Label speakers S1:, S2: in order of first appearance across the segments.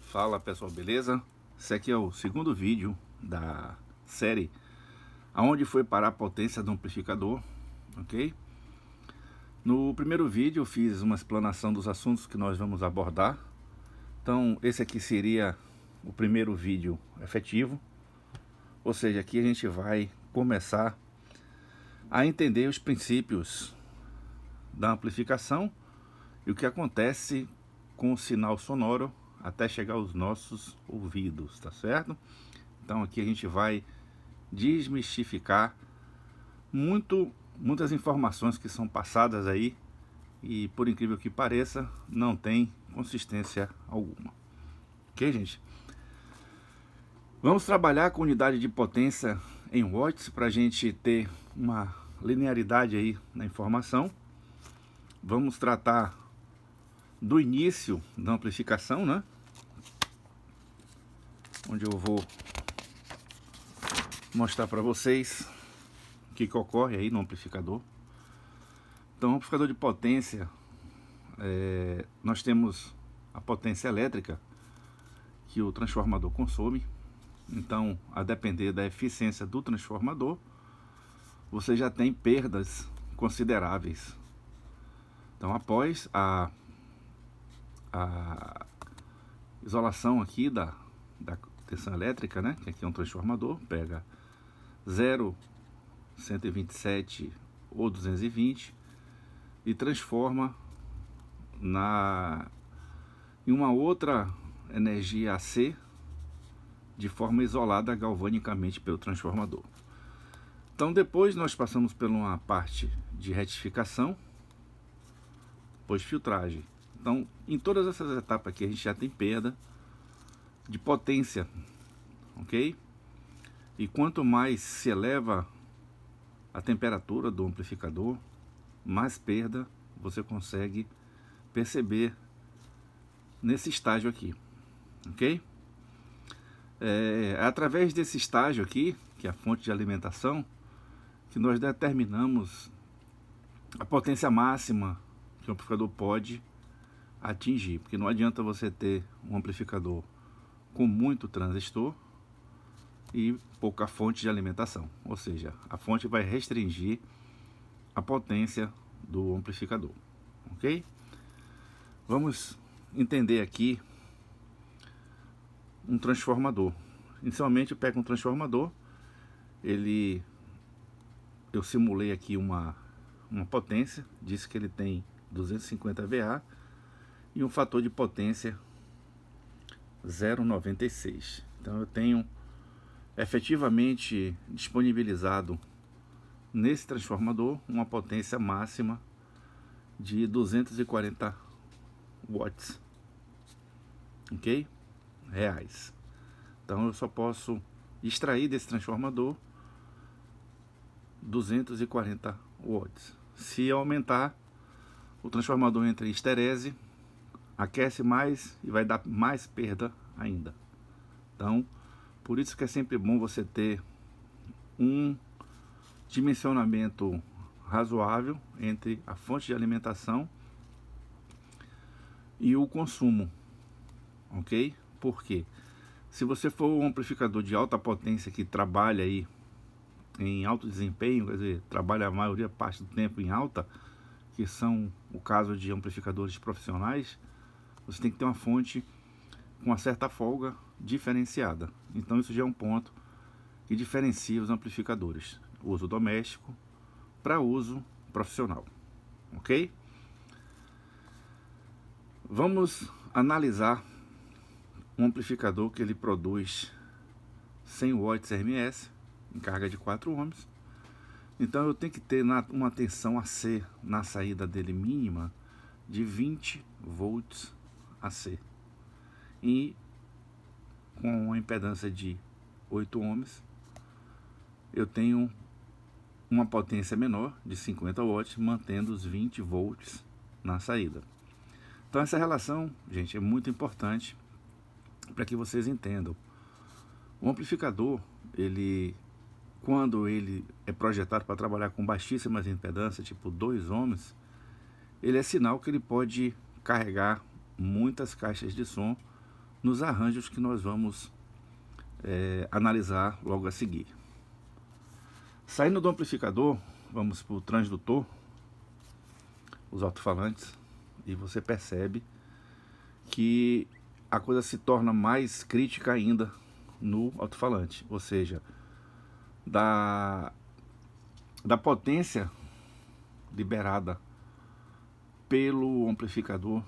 S1: Fala pessoal, beleza? Esse aqui é o segundo vídeo da série Aonde foi parar a potência do amplificador, ok? No primeiro vídeo eu fiz uma explanação dos assuntos que nós vamos abordar. Então esse aqui seria o primeiro vídeo efetivo. Ou seja, aqui a gente vai começar a entender os princípios da amplificação e o que acontece com o sinal sonoro até chegar aos nossos ouvidos, tá certo? Então aqui a gente vai desmistificar muitas informações que são passadas aí e, por incrível que pareça, não tem consistência alguma. Ok, gente? Vamos trabalhar com unidade de potência em watts para a gente ter uma linearidade aí na informação. Vamos tratar do início da amplificação, né? Onde eu vou mostrar para vocês o que ocorre aí no amplificador. Então, o amplificador de potência, nós temos a potência elétrica que o transformador consome. Então, a depender da eficiência do transformador, você já tem perdas consideráveis. Então, após a isolação aqui da tensão elétrica, né, que aqui é um transformador, pega 0, 127 ou 220 e transforma em uma outra energia AC de forma isolada galvanicamente pelo transformador. Então depois nós passamos por uma parte de retificação, depois filtragem. Então em todas essas etapas aqui a gente já tem perda de potência, ok? E quanto mais se eleva a temperatura do amplificador, mais perda você consegue perceber nesse estágio aqui, ok? É através desse estágio aqui, que é a fonte de alimentação, que nós determinamos a potência máxima que o amplificador pode atingir, porque não adianta você ter um amplificador com muito transistor e pouca fonte de alimentação, ou seja, a fonte vai restringir a potência do amplificador, ok? Vamos entender aqui um transformador. Inicialmente eu pego um transformador, eu simulei aqui uma potência, disse que ele tem 250 VA e um fator de potência 0,96. Então eu tenho efetivamente disponibilizado nesse transformador uma potência máxima de 240 watts, ok? Reais. Então eu só posso extrair desse transformador 240 watts. Se aumentar, o transformador entra em esterese, aquece mais e vai dar mais perda ainda. Então, por isso que é sempre bom você ter um dimensionamento razoável entre a fonte de alimentação e o consumo, ok? Porque se você for um amplificador de alta potência que trabalha aí em alto desempenho, quer dizer, trabalha a maioria parte do tempo em alta, que são o caso de amplificadores profissionais, você tem que ter uma fonte com uma certa folga diferenciada. Então isso já é um ponto que diferencia os amplificadores, uso doméstico para uso profissional, ok? Vamos analisar um amplificador que ele produz 100 watts RMS em carga de 4 ohms. Então eu tenho que ter uma tensão AC na saída dele mínima de 20 volts AC e com uma impedância de 8 ohms eu tenho uma potência menor de 50 watts mantendo os 20 volts na saída. Então essa relação, gente, é muito importante para que vocês entendam. O amplificador, quando ele é projetado para trabalhar com baixíssimas impedâncias, tipo 2 ohms, ele é sinal que ele pode carregar muitas caixas de som nos arranjos que nós vamos analisar logo a seguir. Saindo do amplificador, vamos para o transdutor, os alto-falantes, e você percebe que a coisa se torna mais crítica ainda no alto-falante, ou seja, da potência liberada pelo amplificador,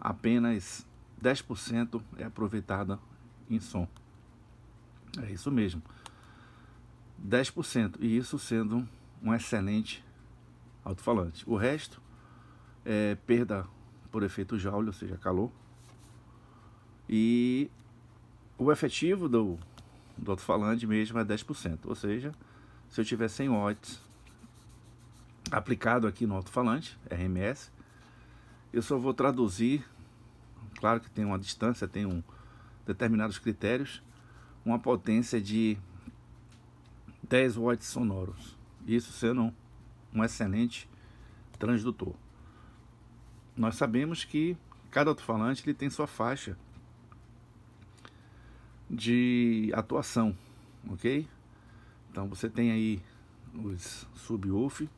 S1: apenas 10% é aproveitada em som. É isso mesmo, 10%, e isso sendo um excelente alto-falante. O resto é perda por efeito Joule, ou seja, calor. E o efetivo do alto-falante mesmo é 10%, ou seja, se eu tiver 100 watts aplicado aqui no alto-falante, RMS, eu só vou traduzir, claro que tem uma distância, tem determinados critérios, uma potência de 10 watts sonoros, isso sendo um excelente transdutor. Nós sabemos que cada alto-falante ele tem sua faixa de atuação, ok? Então você tem aí os subwoofer,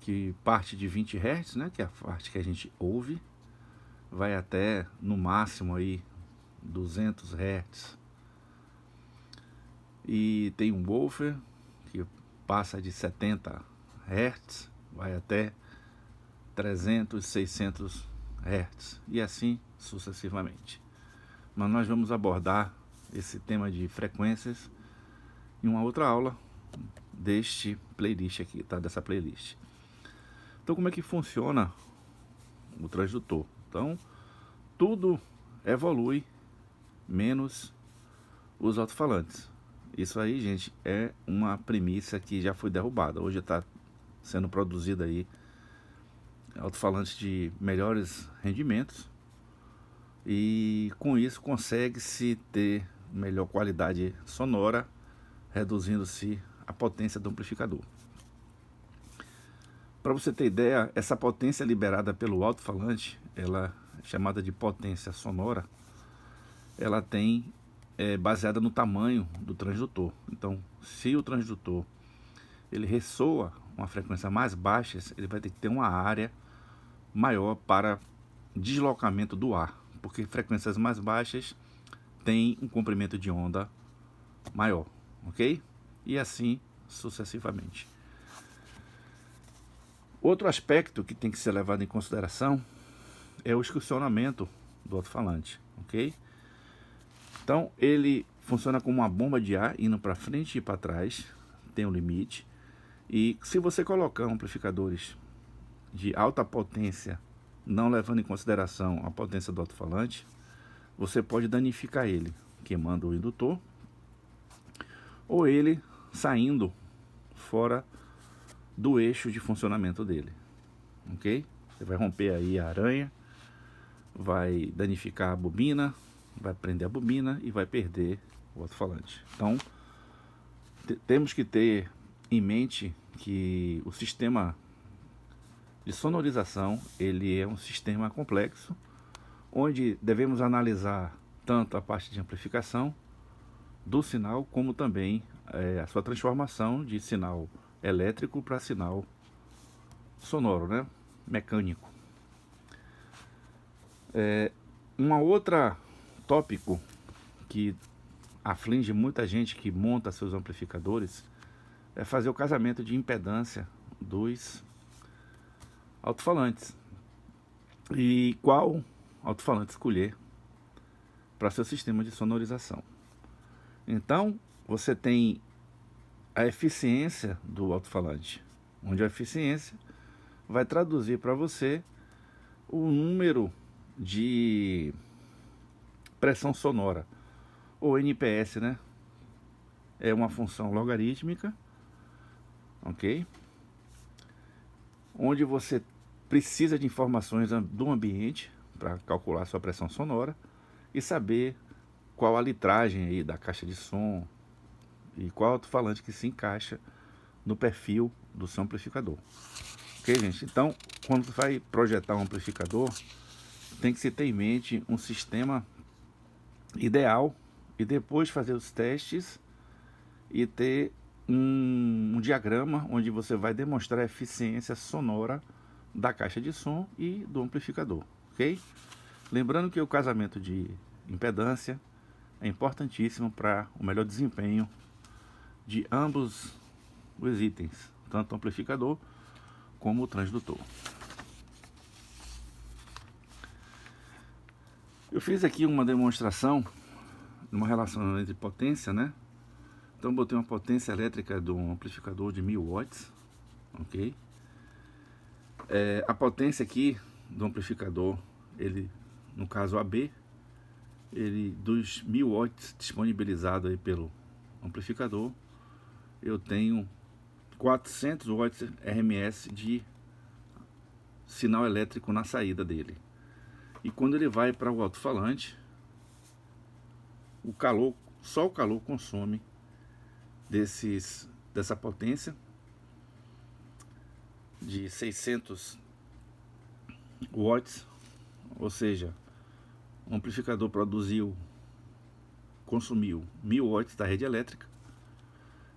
S1: que parte de 20 Hz, né, que é a parte que a gente ouve, vai até no máximo aí 200 Hz. E tem um woofer que passa de 70 Hz, vai até 300, 600 Hz e assim sucessivamente. Mas nós vamos abordar esse tema de frequências em uma outra aula deste playlist aqui, tá? Dessa playlist. Então, como é que funciona o transdutor? Então, tudo evolui menos os alto-falantes. Isso aí, gente, é uma premissa que já foi derrubada. Hoje está sendo produzida aí alto-falantes de melhores rendimentos e com isso consegue-se ter melhor qualidade sonora, reduzindo-se a potência do amplificador. Para você ter ideia, essa potência liberada pelo alto-falante, ela é chamada de potência sonora, ela é baseada no tamanho do transdutor. Então, se o transdutor ele ressoa uma frequência mais baixa, ele vai ter que ter uma área maior para deslocamento do ar, porque frequências mais baixas têm um comprimento de onda maior, ok? E assim sucessivamente. Outro aspecto que tem que ser levado em consideração é o excursionamento do alto-falante, ok? Então ele funciona como uma bomba de ar indo para frente e para trás, tem um limite. E se você colocar amplificadores de alta potência, não levando em consideração a potência do alto-falante, você pode danificar ele, queimando o indutor, ou ele saindo fora do eixo de funcionamento dele, ok? Você vai romper aí a aranha, vai danificar a bobina, vai prender a bobina e vai perder o alto-falante. Então, temos que ter em mente que o sistema de sonorização ele é um sistema complexo, onde devemos analisar tanto a parte de amplificação do sinal, como também a sua transformação de sinal elétrico para sinal sonoro, né? Mecânico. Uma outra tópico que aflige muita gente que monta seus amplificadores é fazer o casamento de impedância dos alto-falantes e qual alto-falante escolher para seu sistema de sonorização. Então você tem a eficiência do alto-falante, onde a eficiência vai traduzir para você o número de pressão sonora, ou NPS, né? É uma função logarítmica, ok? Onde você precisa de informações do ambiente para calcular sua pressão sonora e saber qual a litragem aí da caixa de som e qual alto-falante que se encaixa no perfil do seu amplificador. Ok, gente? Então, quando você vai projetar um amplificador, tem que se ter em mente um sistema ideal e depois fazer os testes e ter um diagrama onde você vai demonstrar a eficiência sonora da caixa de som e do amplificador, ok? Lembrando que o casamento de impedância é importantíssimo para o melhor desempenho de ambos os itens, tanto o amplificador como o transdutor. Eu fiz aqui uma demonstração de uma relação entre potência, né? Então botei uma potência elétrica de um amplificador de 1000 watts, ok? A potência aqui do amplificador, ele, no caso AB, ele dos 1000 watts disponibilizado aí pelo amplificador, eu tenho 400 watts RMS de sinal elétrico na saída dele. E quando ele vai para o alto-falante, o calor, só o calor consome dessa potência de 600 watts, ou seja, o amplificador consumiu 1000 watts da rede elétrica,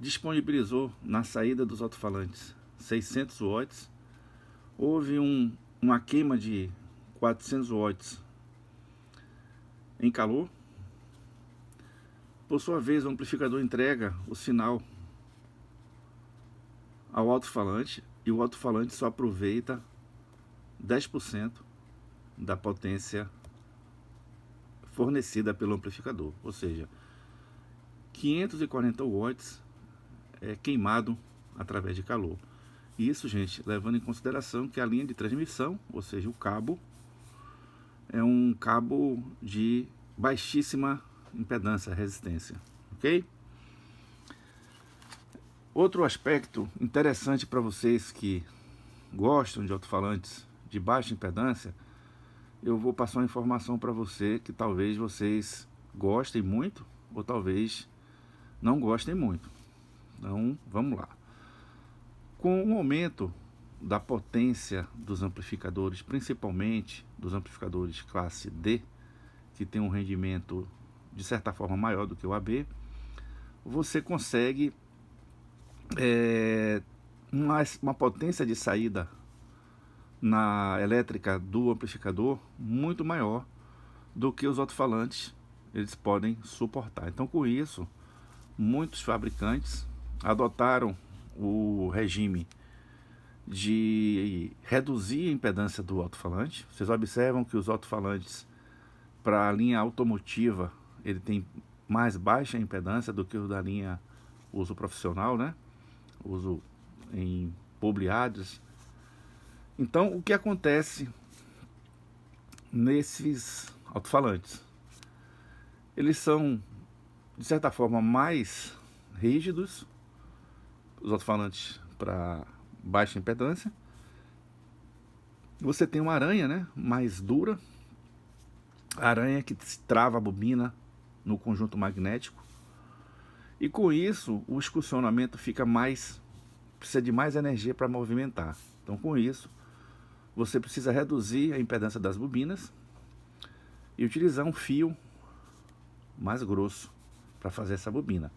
S1: disponibilizou na saída dos alto-falantes 600 watts, houve uma queima de 400 watts em calor. Por sua vez, o amplificador entrega o sinal ao alto-falante e o alto-falante só aproveita 10% da potência fornecida pelo amplificador, ou seja, 540 watts é queimado através de calor. Isso, gente, levando em consideração que a linha de transmissão, ou seja, o cabo, é um cabo de baixíssima impedância, resistência, ok? Outro aspecto interessante para vocês que gostam de alto-falantes de baixa impedância, eu vou passar uma informação para você que talvez vocês gostem muito ou talvez não gostem muito. Então, vamos lá. Com o aumento da potência dos amplificadores, principalmente dos amplificadores classe D, que tem um rendimento de certa forma maior do que o AB, você consegue uma potência de saída na elétrica do amplificador muito maior do que os alto-falantes eles podem suportar. Então, com isso, muitos fabricantes adotaram o regime de reduzir a impedância do alto-falante. Vocês observam que os alto-falantes para a linha automotiva ele tem mais baixa impedância do que o da linha uso profissional, né? Uso em publi ads. Então, o que acontece nesses alto-falantes? Eles são, de certa forma, mais rígidos, os alto-falantes para baixa impedância. Você tem uma aranha, né, mais dura, a aranha que trava a bobina no conjunto magnético, e com isso o excursionamento fica precisa de mais energia para movimentar. Então, com isso, você precisa reduzir a impedância das bobinas e utilizar um fio mais grosso para fazer essa bobina.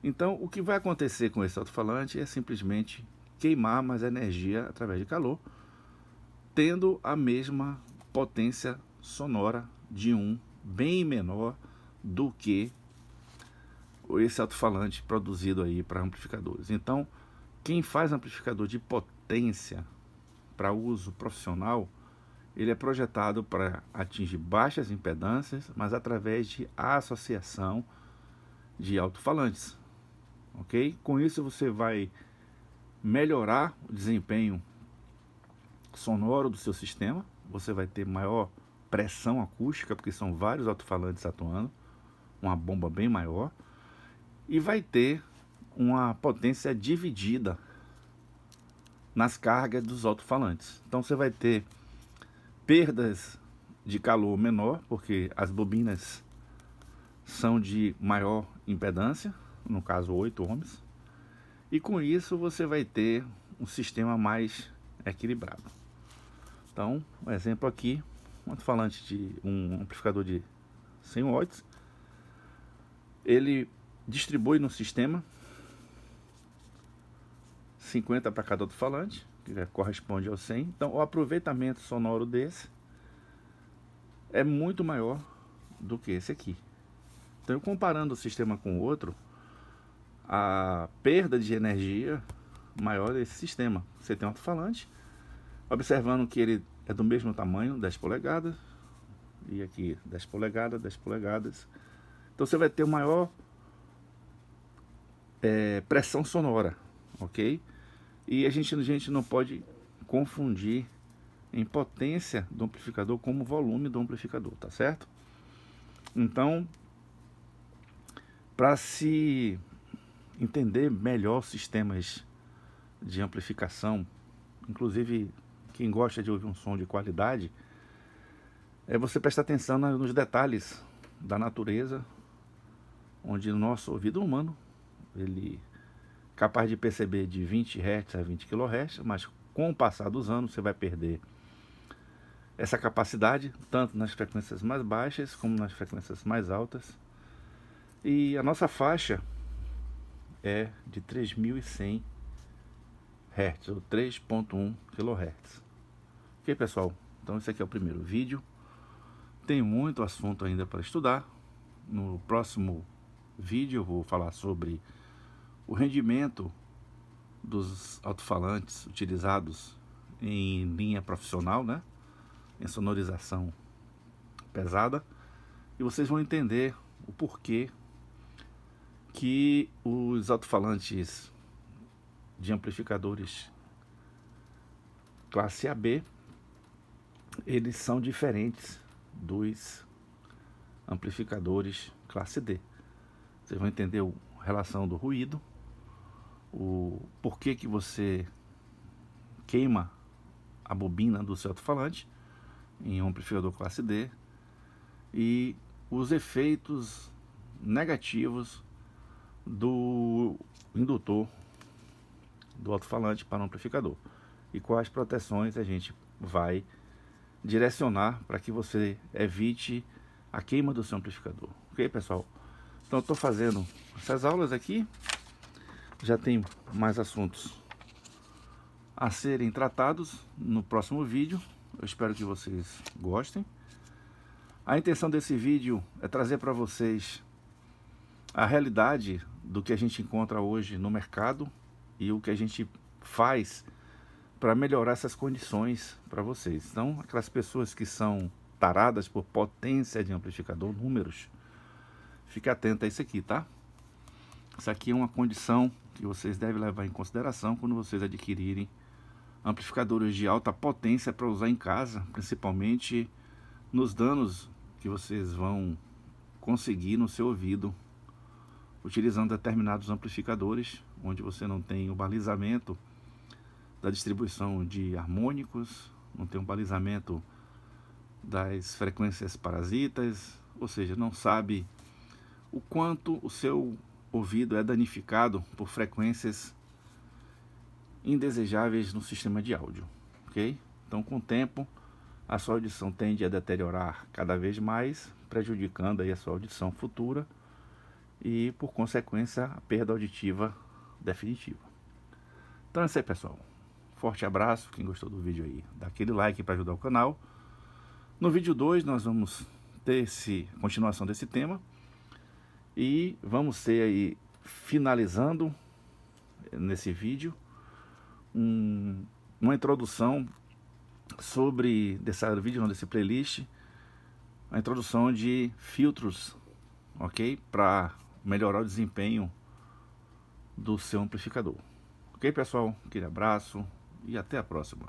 S1: Então, o que vai acontecer com esse alto-falante é simplesmente queimar mais energia através de calor, tendo a mesma potência sonora de um bem menor do que esse alto-falante produzido aí para amplificadores. Então, quem faz amplificador de potência para uso profissional, ele é projetado para atingir baixas impedâncias, mas através de associação de alto-falantes, ok? Com isso você vai melhorar o desempenho sonoro do seu sistema, você vai ter maior pressão acústica, porque são vários alto-falantes atuando, uma bomba bem maior, e vai ter uma potência dividida nas cargas dos alto-falantes. Então você vai ter perdas de calor menor, porque as bobinas são de maior impedância, no caso 8 ohms, e com isso você vai ter um sistema mais equilibrado. Então, um exemplo aqui alto-falante de um amplificador de 100 watts, ele distribui no sistema 50 para cada alto-falante, que corresponde ao 100. Então o aproveitamento sonoro desse é muito maior do que esse aqui. Então, comparando o sistema com o outro, a perda de energia maior desse sistema. Você tem um alto-falante, observando que ele é do mesmo tamanho, 10 polegadas, e aqui 10 polegadas, 10 polegadas. Então você vai ter maior pressão sonora, ok? E a gente não pode confundir em potência do amplificador como volume do amplificador, tá certo? Então, para se entender melhor sistemas de amplificação, inclusive quem gosta de ouvir um som de qualidade, é você prestar atenção nos detalhes da natureza, onde o nosso ouvido humano, ele é capaz de perceber de 20 Hz a 20 kHz, mas com o passar dos anos você vai perder essa capacidade, tanto nas frequências mais baixas como nas frequências mais altas. E a nossa faixa é de 3100 Hz, ou 3.1 kHz. Ok, pessoal? Então esse aqui é o primeiro vídeo. Tem muito assunto ainda para estudar. No próximo vídeo eu vou falar sobre o rendimento dos alto-falantes utilizados em linha profissional, né? Em sonorização pesada. E vocês vão entender o porquê que os alto-falantes de amplificadores classe AB, eles são diferentes dos amplificadores classe D. Vocês vão entender a relação do ruído, o porquê que você queima a bobina do seu alto-falante em um amplificador classe D e os efeitos negativos do indutor do alto-falante para o amplificador e quais proteções a gente vai direcionar para que você evite a queima do seu amplificador. Ok, pessoal? Então eu estou fazendo essas aulas aqui, já tem mais assuntos a serem tratados no próximo vídeo. Eu espero que vocês gostem. A intenção desse vídeo é trazer para vocês a realidade do que a gente encontra hoje no mercado e o que a gente faz para melhorar essas condições para vocês. Então, aquelas pessoas que são taradas por potência de amplificador, números, fique atento a isso aqui, tá? Isso aqui é uma condição que vocês devem levar em consideração quando vocês adquirirem amplificadores de alta potência para usar em casa, principalmente nos danos que vocês vão conseguir no seu ouvido utilizando determinados amplificadores, onde você não tem o balizamento da distribuição de harmônicos, não tem um balizamento das frequências parasitas, ou seja, não sabe o quanto o seu ouvido é danificado por frequências indesejáveis no sistema de áudio, ok? Então, com o tempo, a sua audição tende a deteriorar cada vez mais, prejudicando aí a sua audição futura e, por consequência, a perda auditiva definitiva. Então é isso aí, pessoal. Forte abraço, quem gostou do vídeo aí, dá aquele like para ajudar o canal. No vídeo 2 nós vamos ter continuação desse tema e vamos ter aí, finalizando nesse vídeo, uma introdução sobre, desse playlist, a introdução de filtros, ok? Para melhorar o desempenho do seu amplificador. Ok, pessoal? Aquele abraço e até a próxima.